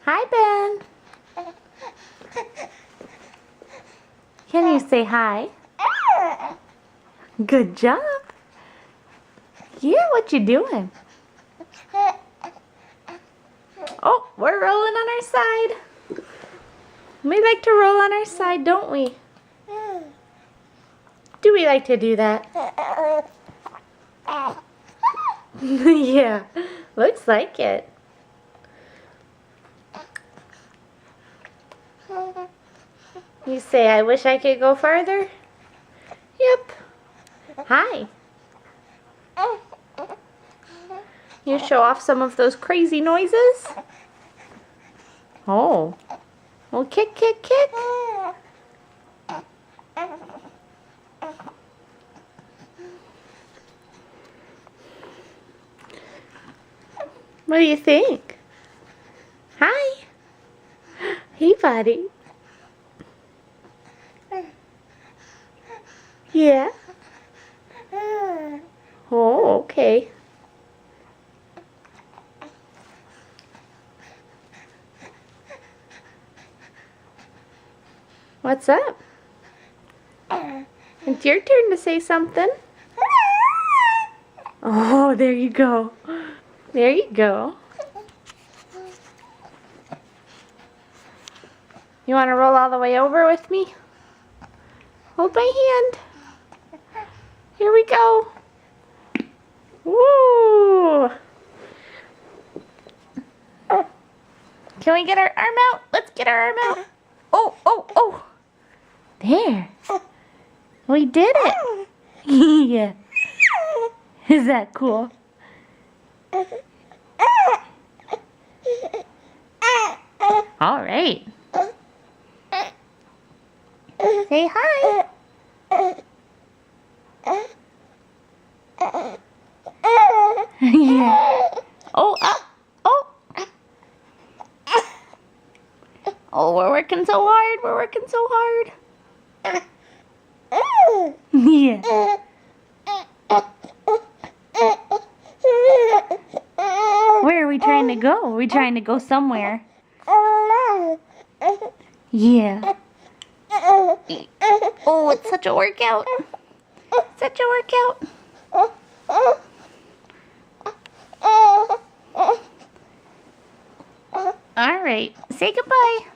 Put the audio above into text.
Hi, Ben. Can you say hi? Good job. Yeah, what you doing? Oh, we're rolling on our side. We like to roll on our side, don't we? Do we like to do that? Yeah, looks like it. You say, I wish I could go farther? Yep. Hi. You show off some of those crazy noises? Oh. Well, kick, kick, kick. What do you think? Hi. Hey, buddy. Yeah. Oh, okay. What's up? It's your turn to say something. Oh, there you go. There you go. You want to roll all the way over with me? Hold my hand. Here we go. Woo! Can we get our arm out? Let's get our arm out. Oh, oh, oh. There. We did it. Yeah. Is that cool? All right. Say hi. Yeah. Oh, up. Oh. Oh, we're working so hard. We're working so hard. Yeah. Where are we trying to go? Are we trying to go somewhere? Yeah. Oh, it's such a workout. Such a workout. All right. Say goodbye.